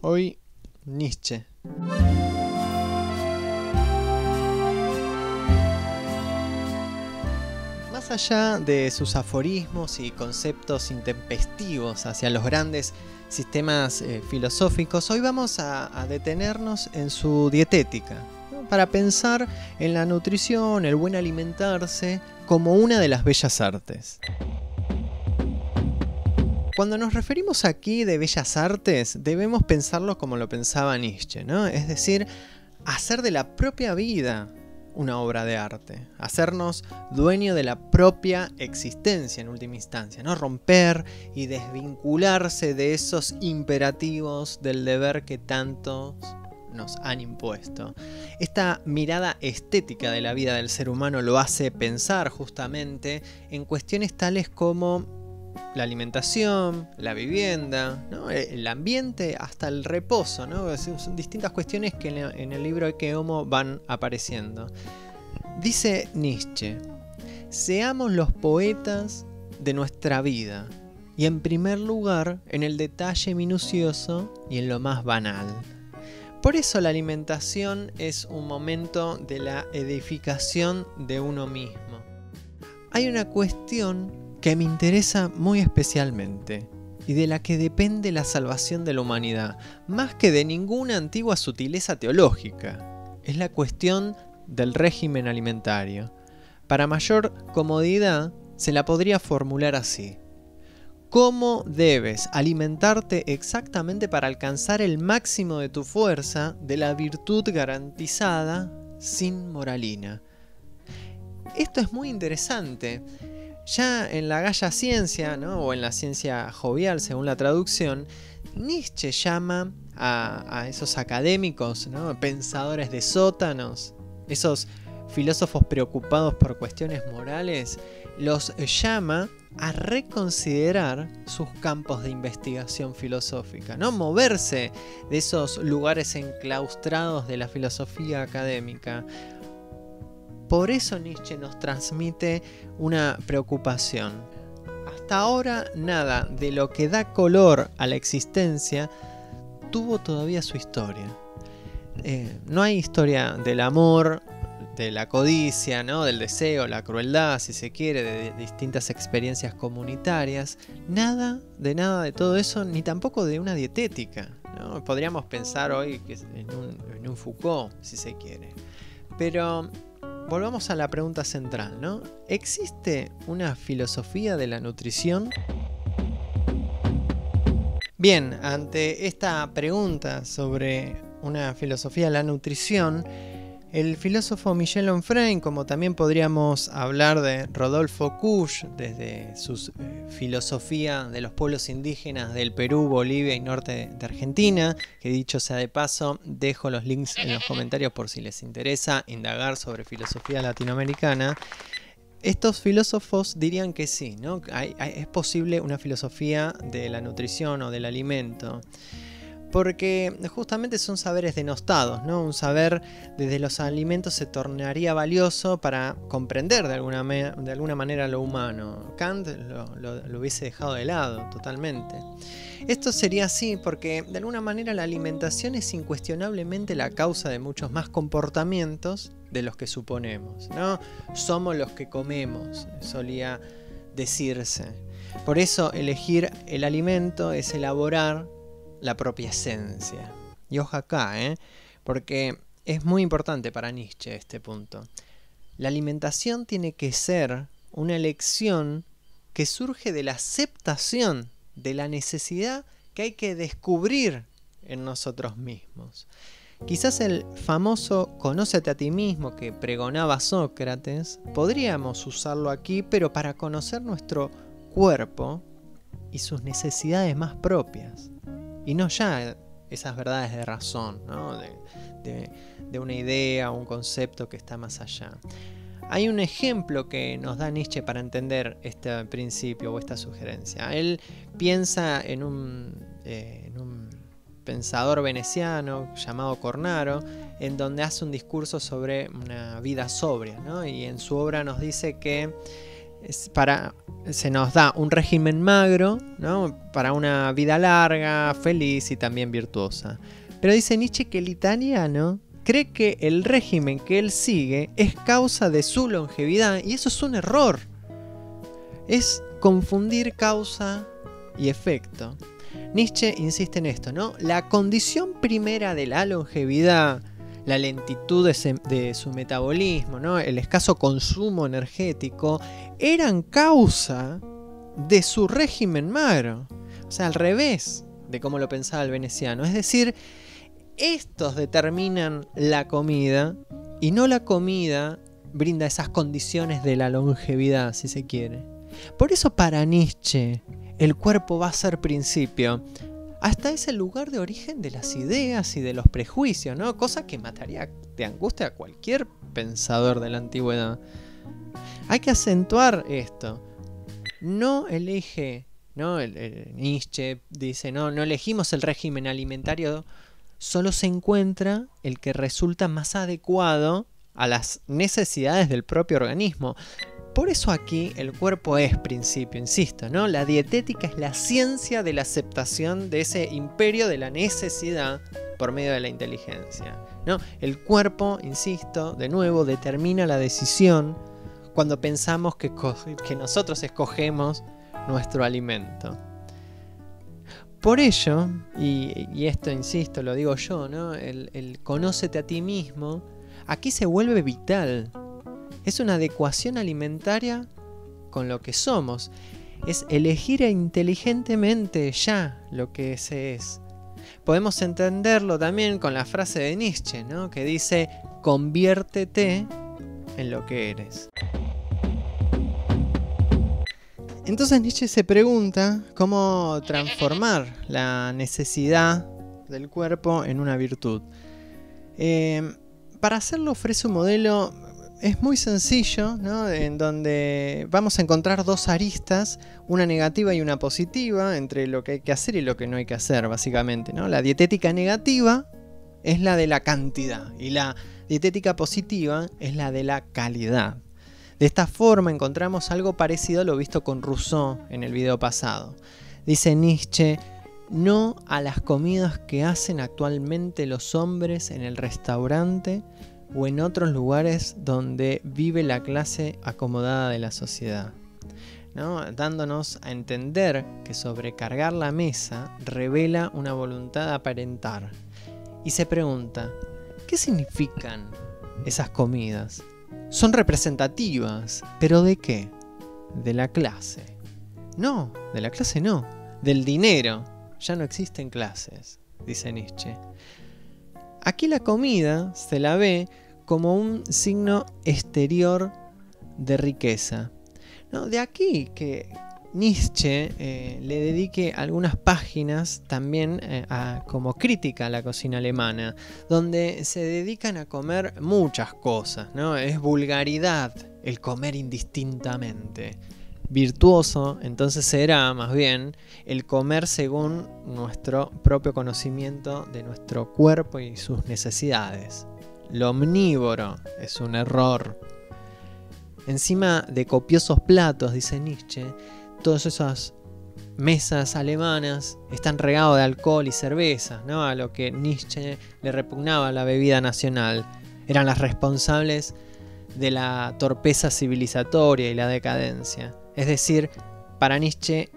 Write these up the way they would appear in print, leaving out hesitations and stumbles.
Hoy, Nietzsche. Más allá de sus aforismos y conceptos intempestivos hacia los grandes sistemas filosóficos, hoy vamos a detenernos en su dietética, ¿no? Para pensar en la nutrición, el buen alimentarse, como una de las bellas artes. Cuando nos referimos aquí de bellas artes, debemos pensarlo como lo pensaba Nietzsche, ¿no? Es decir, hacer de la propia vida una obra de arte, hacernos dueño de la propia existencia en última instancia, ¿no? Romper y desvincularse de esos imperativos del deber que tantos nos han impuesto. Esta mirada estética de la vida del ser humano lo hace pensar justamente en cuestiones tales como la alimentación, la vivienda, ¿no? El ambiente, hasta el reposo, ¿no? Son distintas cuestiones que en el libro Ecce Homo van apareciendo. Dice Nietzsche: seamos los poetas de nuestra vida, y en primer lugar en el detalle minucioso y en lo más banal. Por eso la alimentación es un momento de la edificación de uno mismo. Hay una cuestión que me interesa muy especialmente y de la que depende la salvación de la humanidad, más que de ninguna antigua sutileza teológica. Es la cuestión del régimen alimentario. Para mayor comodidad se la podría formular así: ¿cómo debes alimentarte exactamente para alcanzar el máximo de tu fuerza, de la virtud garantizada, sin moralina? Esto es muy interesante. Ya en la Gaia Ciencia, ¿no? O en la ciencia jovial, según la traducción, Nietzsche llama a esos académicos, ¿no? Pensadores de sótanos, esos filósofos preocupados por cuestiones morales, los llama a reconsiderar sus campos de investigación filosófica, ¿no? Moverse de esos lugares enclaustrados de la filosofía académica. Por eso Nietzsche nos transmite una preocupación. Hasta ahora nada de lo que da color a la existencia tuvo todavía su historia. No hay historia del amor, de la codicia, ¿no? Del deseo, la crueldad, si se quiere, de distintas experiencias comunitarias. Nada de todo eso, ni tampoco de una dietética, ¿no? Podríamos pensar hoy que en un Foucault, si se quiere. Pero volvamos a la pregunta central, ¿no? ¿Existe una filosofía de la nutrición? Bien, ante esta pregunta sobre una filosofía de la nutrición, el filósofo Michel Onfray, como también podríamos hablar de Rodolfo Kusch, desde su filosofía de los pueblos indígenas del Perú, Bolivia y norte de Argentina, que dicho sea de paso, dejo los links en los comentarios por si les interesa indagar sobre filosofía latinoamericana. Estos filósofos dirían que sí, ¿no? Es posible una filosofía de la nutrición o del alimento, porque justamente son saberes denostados, ¿no? Un saber desde los alimentos se tornaría valioso para comprender de alguna manera lo humano. Kant lo hubiese dejado de lado totalmente. Esto sería así porque de alguna manera la alimentación es incuestionablemente la causa de muchos más comportamientos de los que suponemos, ¿no? Somos los que comemos, solía decirse. Por eso elegir el alimento es elaborar la propia esencia. Y ojo acá, porque es muy importante para Nietzsche este punto. La alimentación tiene que ser una elección que surge de la aceptación de la necesidad que hay que descubrir en nosotros mismos. Quizás el famoso "conócete a ti mismo" que pregonaba Sócrates, podríamos usarlo aquí, pero para conocer nuestro cuerpo y sus necesidades más propias. Y no ya esas verdades de razón, ¿no? de una idea o un concepto que está más allá. Hay un ejemplo que nos da Nietzsche para entender este principio o esta sugerencia. Él piensa en un pensador veneciano llamado Cornaro, en donde hace un discurso sobre una vida sobria, ¿no? Y en su obra nos dice que se nos da un régimen magro, ¿no? Para una vida larga, feliz y también virtuosa. Pero dice Nietzsche que el italiano cree que el régimen que él sigue es causa de su longevidad, y eso es un error. Es confundir causa y efecto. Nietzsche insiste en esto, ¿no? La condición primera de la longevidad, la lentitud de su metabolismo, ¿no? El escaso consumo energético, eran causa de su régimen magro. O sea, al revés de cómo lo pensaba el veneciano. Es decir, estos determinan la comida y no la comida brinda esas condiciones de la longevidad, si se quiere. Por eso para Nietzsche el cuerpo va a ser principio. Hasta es el lugar de origen de las ideas y de los prejuicios, ¿no? Cosa que mataría de angustia a cualquier pensador de la antigüedad. Hay que acentuar esto. No elige, ¿no? Nietzsche dice, no elegimos el régimen alimentario, solo se encuentra el que resulta más adecuado a las necesidades del propio organismo. Por eso aquí el cuerpo es principio, insisto, ¿no? La dietética es la ciencia de la aceptación de ese imperio de la necesidad por medio de la inteligencia, ¿no? El cuerpo, insisto, de nuevo, determina la decisión cuando pensamos que nosotros escogemos nuestro alimento. Por ello, y esto, insisto, lo digo yo, ¿no? El conócete a ti mismo, aquí se vuelve vital. Es una adecuación alimentaria con lo que somos. Es elegir inteligentemente ya lo que se es. Podemos entenderlo también con la frase de Nietzsche, ¿no? Que dice, conviértete en lo que eres. Entonces Nietzsche se pregunta cómo transformar la necesidad del cuerpo en una virtud. Para hacerlo ofrece un modelo. Es muy sencillo, ¿no? En donde vamos a encontrar dos aristas, una negativa y una positiva, entre lo que hay que hacer y lo que no hay que hacer, básicamente, ¿no? La dietética negativa es la de la cantidad y la dietética positiva es la de la calidad. De esta forma encontramos algo parecido a lo visto con Rousseau en el video pasado. Dice Nietzsche, no a las comidas que hacen actualmente los hombres en el restaurante o en otros lugares donde vive la clase acomodada de la sociedad, ¿no? Dándonos a entender que sobrecargar la mesa revela una voluntad de aparentar. Y se pregunta, ¿qué significan esas comidas? Son representativas, ¿pero de qué? De la clase. No, de la clase no, del dinero. Ya no existen clases, dice Nietzsche. Aquí la comida se la ve como un signo exterior de riqueza, ¿no? De aquí que Nietzsche le dedique algunas páginas también como crítica a la cocina alemana, donde se dedican a comer muchas cosas, ¿no? Es vulgaridad el comer indistintamente. Virtuoso, entonces será más bien el comer según nuestro propio conocimiento de nuestro cuerpo y sus necesidades. Lo omnívoro es un error. Encima de copiosos platos, dice Nietzsche, todas esas mesas alemanas están regados de alcohol y cerveza, ¿no? A lo que Nietzsche le repugnaba la bebida nacional. Eran las responsables de la torpeza civilizatoria y la decadencia. Es decir, para Nietzsche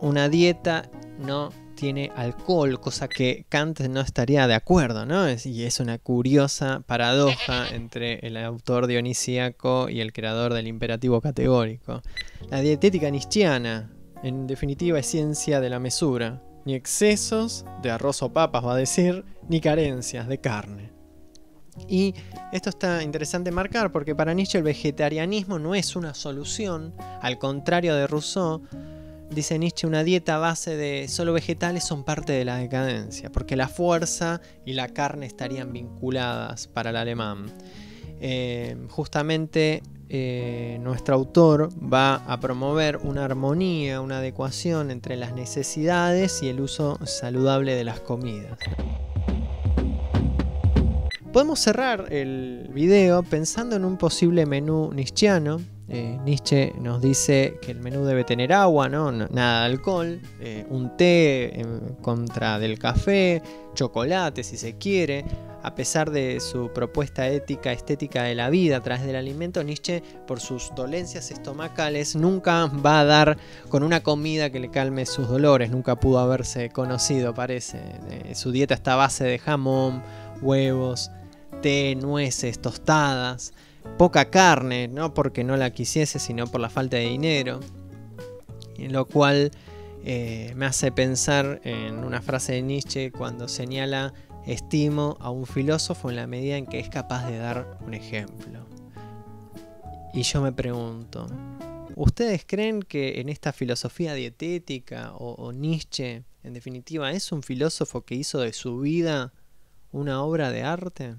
una dieta no tiene alcohol, cosa que Kant no estaría de acuerdo, ¿no? Y es una curiosa paradoja entre el autor dionisíaco y el creador del imperativo categórico. La dietética nietzschiana, en definitiva, es ciencia de la mesura. Ni excesos de arroz o papas, va a decir, ni carencias de carne. Y esto está interesante marcar porque para Nietzsche el vegetarianismo no es una solución, al contrario de Rousseau. Dice Nietzsche, una dieta a base de solo vegetales son parte de la decadencia, porque la fuerza y la carne estarían vinculadas para el alemán. Justamente nuestro autor va a promover una armonía, una adecuación entre las necesidades y el uso saludable de las comidas. Podemos cerrar el video pensando en un posible menú nietzschiano, Nietzsche nos dice que el menú debe tener agua, ¿no? Nada de alcohol, un té en contra del café, chocolate si se quiere. A pesar de su propuesta ética, estética de la vida a través del alimento, Nietzsche, por sus dolencias estomacales, nunca va a dar con una comida que le calme sus dolores. Nunca pudo haberse conocido, parece. Su dieta está a base de jamón, huevos, té, nueces, tostadas, poca carne, no porque no la quisiese, sino por la falta de dinero. Lo cual me hace pensar en una frase de Nietzsche cuando señala: estimo a un filósofo en la medida en que es capaz de dar un ejemplo. Y yo me pregunto, ¿ustedes creen que en esta filosofía dietética o Nietzsche, en definitiva, es un filósofo que hizo de su vida una obra de arte?